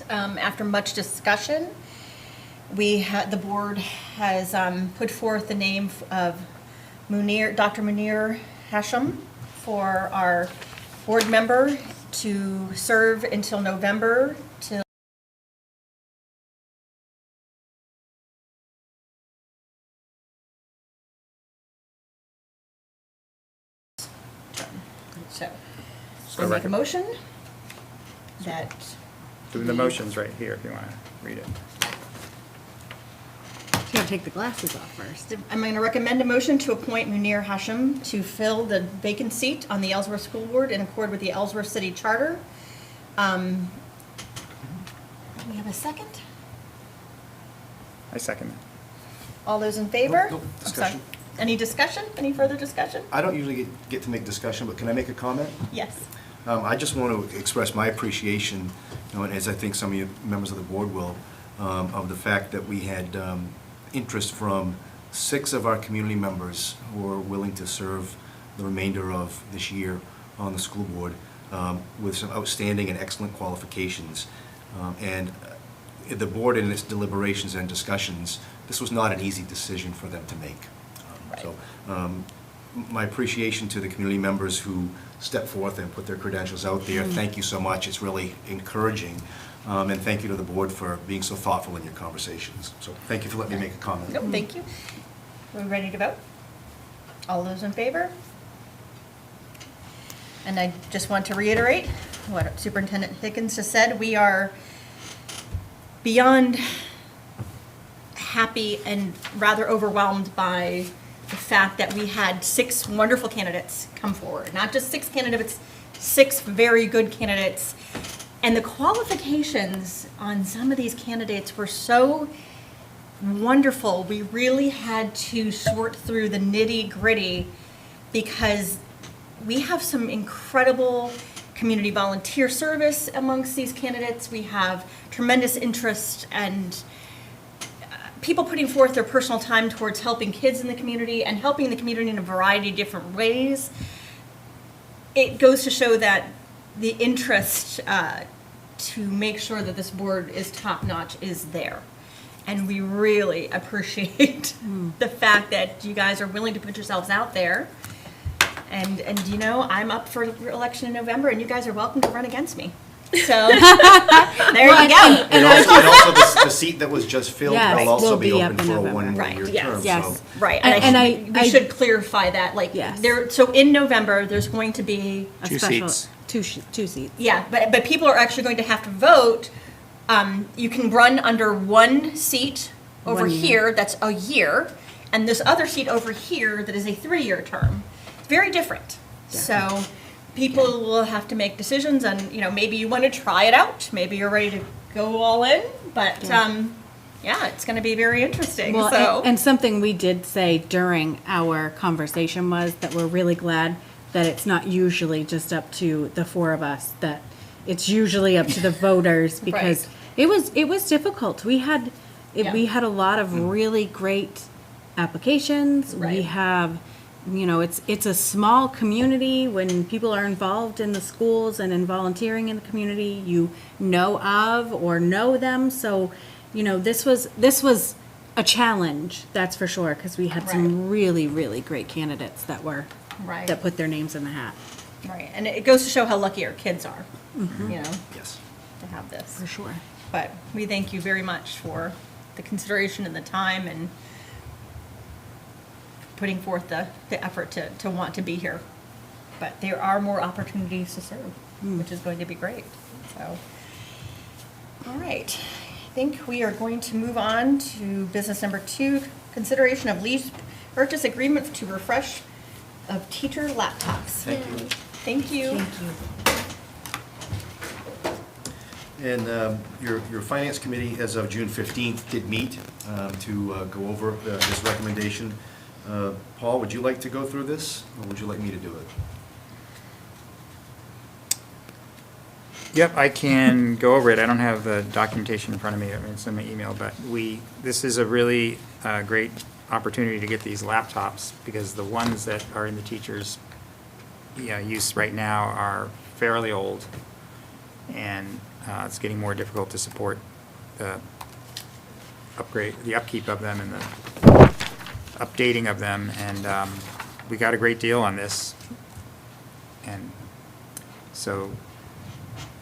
after much discussion, the board has put forth the name of Dr. Munir Hashim for our board member to serve until November, till so I make a motion that The motion's right here if you want to read it. You gotta take the glasses off first. I'm going to recommend a motion to appoint Munir Hashim to fill the vacant seat on the Ellsworth School Board in accord with the Ellsworth City Charter. We have a second? I second it. All those in favor? Nope, I'm sorry. discussion. Any discussion? Any further discussion? I don't usually get to make discussion, but can I make a comment? Yes. I just want to express my appreciation, and as I think some of you members of the board will, of the fact that we had interest from 6 of our community members who are willing to serve the remainder of this year on the school board with some outstanding and excellent qualifications. And the board in its deliberations and discussions, this was not an easy decision for them to make. So my appreciation to the community members who stepped forth and put their credentials out there. Thank you so much. It's really encouraging. And thank you to the board for being so thoughtful in your conversations. So thank you for letting me make a comment. No, thank you. Are we ready to vote? All those in favor? And I just want to reiterate what Superintendent Higgins just said. We are beyond happy and rather overwhelmed by the fact that we had 6 wonderful candidates come forward. Not just 6 candidates, 6 very good candidates. And the qualifications on some of these candidates were so wonderful. We really had to sort through the nitty-gritty because we have some incredible community volunteer service amongst these candidates. We have tremendous interest and people putting forth their personal time towards helping kids in the community and helping the community in a variety of different ways. It goes to show that the interest to make sure that this board is top-notch is there. And we really appreciate the fact that you guys are willing to put yourselves out there. And you know, I'm up for election in November, and you guys are welcome to run against me. So, there you go. And also the seat that was just filled Yes, will also will be be up open in for a November. one-year Right, term. yes. So Right, we should clarify that, like, Yes. so in November, there's going to be, A 2 special- seats. Two seats. yeah, but people are actually going to have to vote. You can run under one seat over 1 year. here, that's a year, and this other seat over here that is a 3-year term. It's very different. So people will have to make decisions, and, you know, maybe you want to try it out, maybe you're ready to go all in, but, yeah, it's going to be very interesting, Well, so. and something we did say during our conversation was that we're really glad that it's not usually just up to the 4 of us, that it's usually up to the voters, because it was difficult. We had a lot of really great applications. We Right. have, you know, it's a small community. When people are involved in the schools and in volunteering in the community, you know of or know them. So, you know, this was a challenge, that's for sure, because we had some really, really great candidates that Right. put their names in the hat. Right, and it goes to show how lucky our kids are, you know, yes. to have this. For sure. But we thank you very much for the consideration and the time and putting forth the effort to want to be here. But there are more opportunities to serve, which is going to be great, so. All right, I think we are going to move on to business number 2, consideration of lease purchase agreement to refresh of teacher laptops. Thank you. Thank you. And your finance committee, as of June 15th, did meet to go over this recommendation. Paul, would you like to go through this, or would you like me to do it? Yep, I can go over it. I don't have the documentation in front of me. I mean, it's in my email, but this is a really great opportunity to get these laptops, because the ones that are in the teachers' use right now are fairly old, and It's getting more difficult to support the upkeep of them and the updating of them, and we got a great deal on this. And so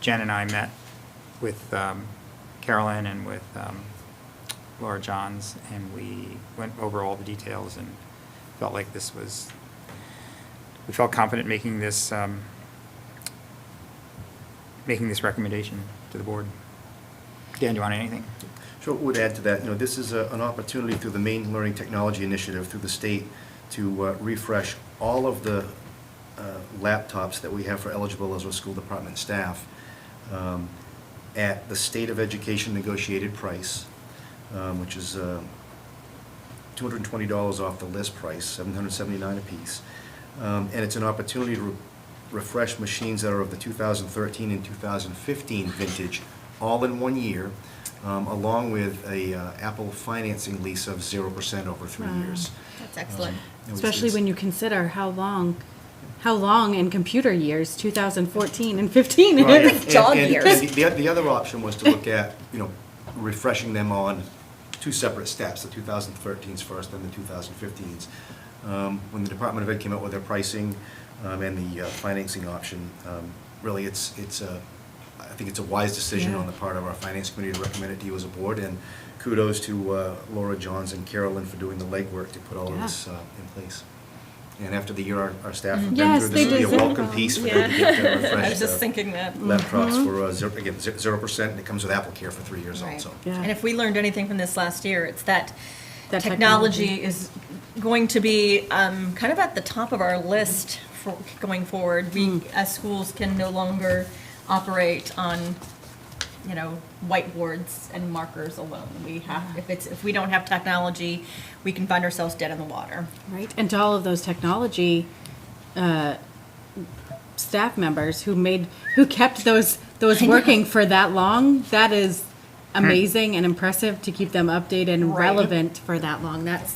Jen and I met with Carolyn and with Laura Johns, and we went over all the details and felt like we felt confident making this recommendation to the board. Dan, do you want anything? Sure, would add to that, this is an opportunity through the Maine Learning Technology Initiative through the state to refresh all of the laptops that we have for eligible Ellsworth School Department staff at the State of Education negotiated price, which is $220 off the list price, $779 apiece. And it's an opportunity to refresh machines that are of the 2013 and 2015 vintage, all in 1 year, along with a Apple financing lease of 0% over 3 Wow. years. That's excellent. Especially when you consider how long in computer years, 2014 and 15 Right, is. and- dog and- years. and the other option was to look at, refreshing them on two separate steps, the 2013s first, then the 2015s. When the Department of Ed came out with their pricing and the financing option, really I think it's a wise decision Yeah. on the part of our finance committee to recommend it to you as a board, and kudos to Laura Johns and Carolyn for doing the legwork to put all of Yeah. this in place. And after the year our staff have been Yes, through, they this will be a deserve welcome them. piece for them to get refreshed. I was just thinking that. Laptops for, 0%, and it comes with Apple Care for 3 years Right. also. Yeah. And if we learned anything from this last year, it's that That technology is going to be kind of at the top of our list for going forward. We, as schools, can no longer operate on, whiteboards and markers alone. We have, if we don't have technology, we can find ourselves dead in the water. Right, and to all of those technology staff members who kept those working for that long, that is amazing and impressive to keep them updated and Right. relevant for that long. That's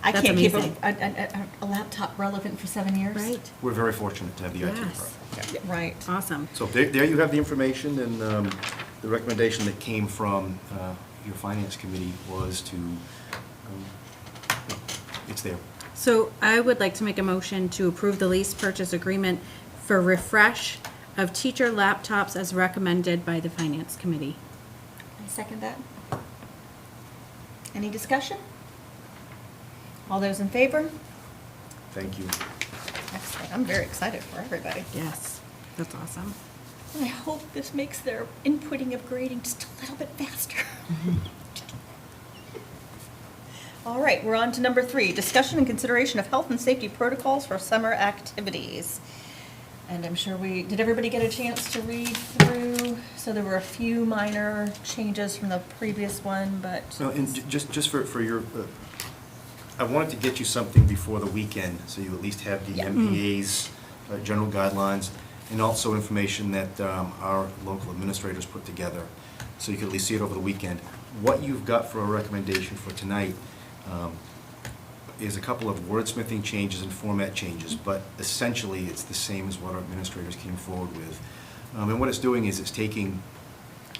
I can't keep amazing. a laptop relevant for 7 years. Right, We're very fortunate to have the IT Yes. department. Right. awesome. So there you have the information, and the recommendation that came from your finance committee was to, it's there. So I would like to make a motion to approve the lease purchase agreement for refresh of teacher laptops as recommended by the finance committee. I second that. Any discussion? All those in favor? Thank you. Excellent. I'm very excited for everybody. Yes, that's awesome. I hope this makes their inputting of grading just a little bit faster. All right, we're on to number 3, discussion and consideration of health and safety protocols for summer activities. And I'm sure did everybody get a chance to read through? So there were a few minor changes from the previous one, but. No, and just for your, I wanted to get you something before the weekend, so you at least have the Yeah. MPA's general guidelines, and also information that our local administrators put together, so you could at least see it over the weekend. What you've got for a recommendation for tonight is a couple of wordsmithing changes and format changes, but essentially it's the same as what our administrators came forward with. And what it's doing is it's taking,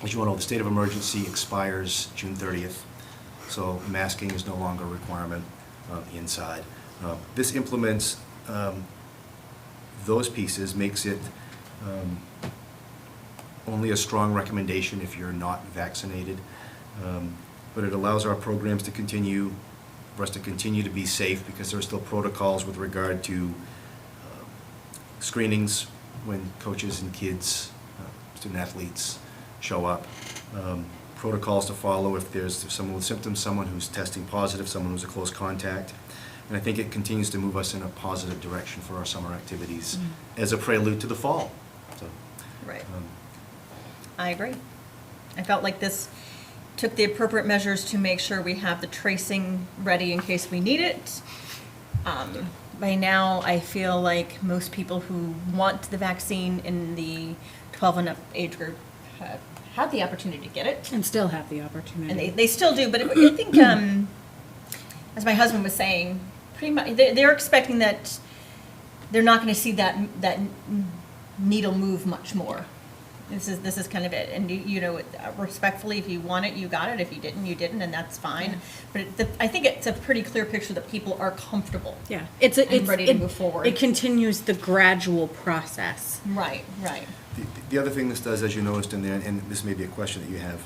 as you all know, the state of emergency expires June 30th, so masking is no longer a requirement inside. This implements those pieces, makes it only a strong recommendation if you're not vaccinated, but it allows our programs to continue, for us to continue to be safe, because there are still protocols with regard to screenings when coaches and kids, student athletes show up, protocols to follow if there's someone with symptoms, someone who's testing positive, someone who's a close contact. And I think it continues to move us in a positive direction for our summer activities as a prelude to the fall. So, Right. I agree. I felt like this took the appropriate measures to make sure we have the tracing ready in case we need it. By now, I feel like most people who want the vaccine in the 12 and up age group have had the opportunity to get it. And still have the opportunity. And they still do, but I think, as my husband was saying, pretty much, they're expecting that they're not going to see that needle move much more This is kind of it. And you know, respectfully, if you want it, you got it. If you didn't, you didn't, and that's fine. But I think it's a pretty clear picture that people are comfortable. Yeah, And ready to move forward. It continues the gradual process. Right, right. The other thing this does, as you noticed in there, and this may be a question that you have,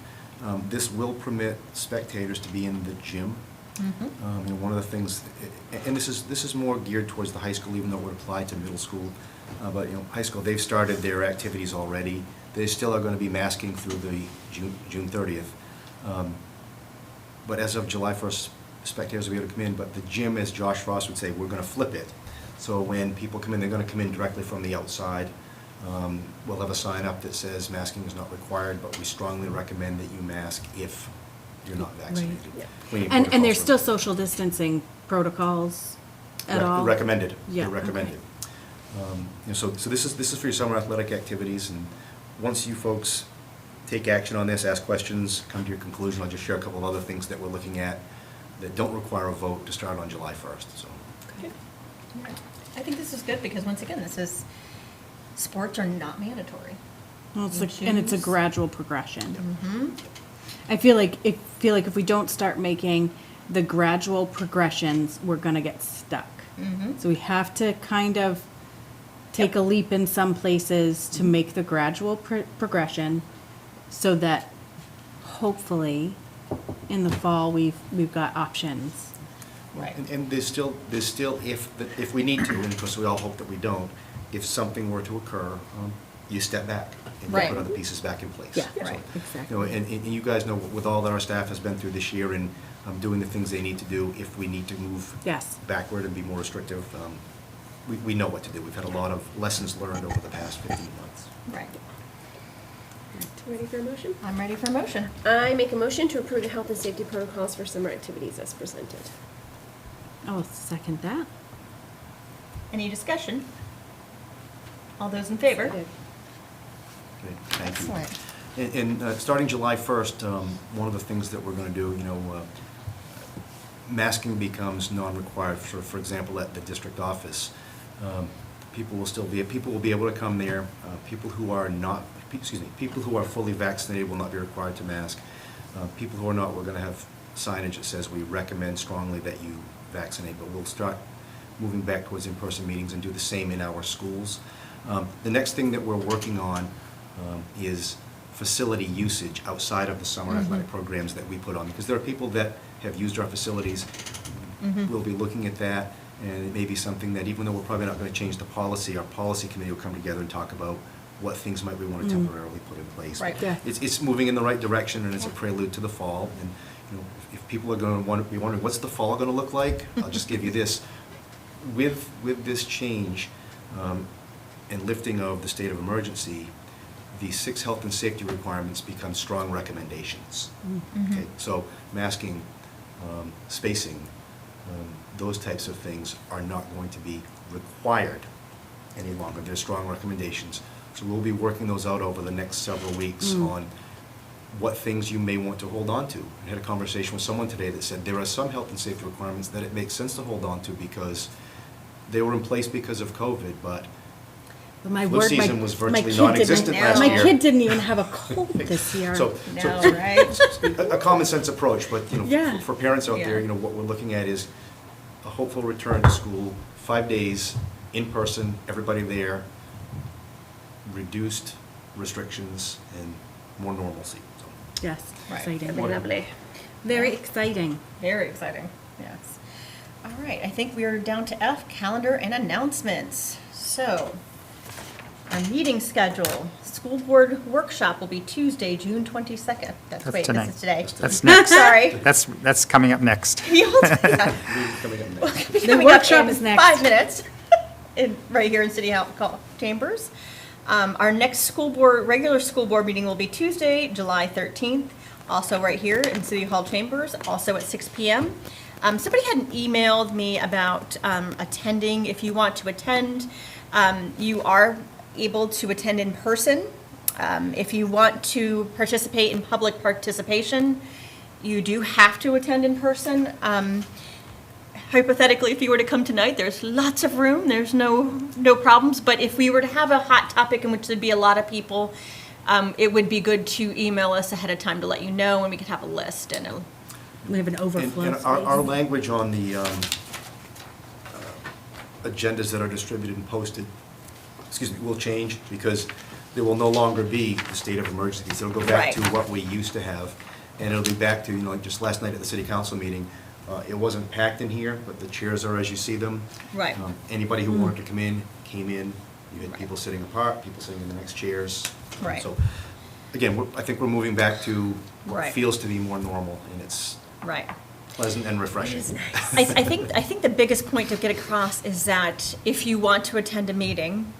this will permit spectators to be in the gym. And one of the things, and this is more geared towards the high school, even though it would apply to middle school. But high school, they've started their activities already. They still are going to be masking through the June 30th. But as of July 1st, spectators will be able to come in. But the gym, as Josh Frost would say, we're going to flip it. So when people come in, they're going to come in directly from the outside. We'll have a sign up that says masking is not required, but we strongly recommend that you mask if you're not vaccinated. Right. We need And protocols there's for still that. social distancing protocols at all? Recommended. Yeah, They're recommended. So this is for your summer athletic activities, and once you folks take action on this, ask questions, come to your conclusion, I'll just share a couple of other things that we're looking at that don't require a vote to start on July 1st, so. Okay. I think this is good because once again, sports are not mandatory. Well, You and it's a choose. gradual progression. I feel like if we don't start making the gradual progressions, we're gonna get stuck. So we have to kind of take a leap in some places to make the gradual progression, so that hopefully in the fall we've got options. Right. And there's still, if we need to, and of course we all hope that we don't, if something were to occur, you step back and you Right. put other pieces back in place. Yeah, So, right. Exactly. and you guys know, with all that our staff has been through this year and doing the things they need to do, if we need to move Yes. backward and be more restrictive, we know what to do. We've had a lot of lessons learned over the past 15 months. Right. Ready for a motion? I'm ready for a motion. I make a motion to approve the health and safety protocols for summer activities as presented. I'll second that. Any discussion? All those in favor? Okay, thank you. Excellent. And starting July 1st, one of the things that we're going to do, masking becomes non-required, for example, at the district office. People will be able to come there. People who are fully vaccinated will not be required to mask. People who are not, we're going to have signage that says we recommend strongly that you vaccinate, but we'll start moving back towards in-person meetings and do the same in our schools. The next thing that we're working on is facility usage outside of the summer athletic programs that we put on, because there are people that have used our facilities. We'll be looking at that, and it may be something that, even though we're probably not going to change the policy, our policy committee will come together and talk about what things might we want to temporarily put in place. Right. Yeah. It's moving in the right direction, and it's a prelude to the fall. And if people are going to be wondering what's the fall going to look like, I'll just give you this: with this change and lifting of the state of emergency, the 6 health and safety requirements become strong recommendations. Okay, so masking, spacing, those types of things are not going to be required any longer. They're strong recommendations. So we'll be working those out over the next several weeks on what things you may want to hold on to. I had a conversation with someone today that said there are some health and safety requirements that it makes sense to hold on to because they were in place because of COVID, but But my flu word, season was my virtually kid non-existent didn't- last no. year. My kid didn't even have a cold this year. So, No, right? a common sense approach, but, Yeah. for parents out there, Yeah. what we're looking at is a hopeful return to school, 5 days, in person, everybody there, reduced restrictions, and more normalcy. So, Yes, Right. exciting. That'd be lovely. Very exciting. Very exciting, yes. All right, I think we are down to F, calendar and announcements. So, our meeting schedule, school board workshop will be Tuesday, June 22nd. That's Wait, tonight. this is today. That's next. Sorry. That's coming up next. Yeah. coming up next. The The workshop is next. 5 minutes, right here in City Hall Chambers. Our next regular school board meeting will be Tuesday, July 13th, also right here in City Hall Chambers, also at 6 p.m. Somebody had emailed me about attending. If you want to attend, you are able to attend in person. If you want to participate in public participation, you do have to attend in person. Hypothetically, if you were to come tonight, there's lots of room, there's no problems, but if we were to have a hot topic in which there'd be a lot of people, it would be good to email us ahead of time to let you know, and we could have a list and We have an And overflow and our space. language on the agendas that are distributed and posted, will change, because there will no longer be the state of emergencies. It'll go back to Right. what we used to have, and it'll be back to, like just last night at the city council meeting, it wasn't packed in here, but the chairs are as you see them. Right. Anybody who wanted to come in, came in. You had people sitting apart, people sitting in the next chairs. Right. So, again, I think we're moving back to what Right. feels to be more normal, and it's right. pleasant and refreshing. I think the biggest point to get across is that if you want to attend a meeting,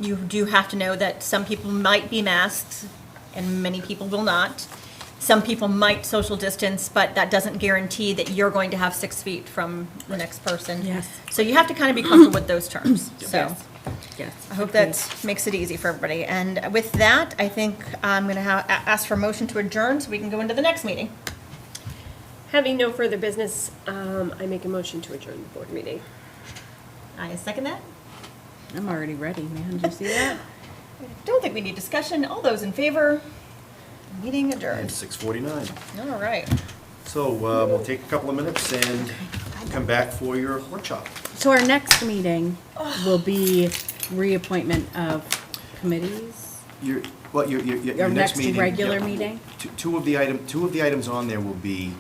you do have to know that some people might be masked and many people will not. Some people might social distance, but that doesn't guarantee that you're going to have 6 feet from the next person. Yes. So you have to kind of be comfortable with those terms, so. Yes. Yes. I hope agreed. that makes it easy for everybody. And with that, I think I'm going to ask for a motion to adjourn so we can go into the next meeting. Having no further business, I make a motion to adjourn the board meeting. I second that. I'm already ready, man. Did you see that? Don't think we need discussion. All those in favor? Meeting And adjourned. 6:49. All right. So we'll take a couple of minutes and come back for your workshop. So our next meeting will be reappointment of committees? Your Our next meeting. regular yeah, meeting? Two of the items on there will be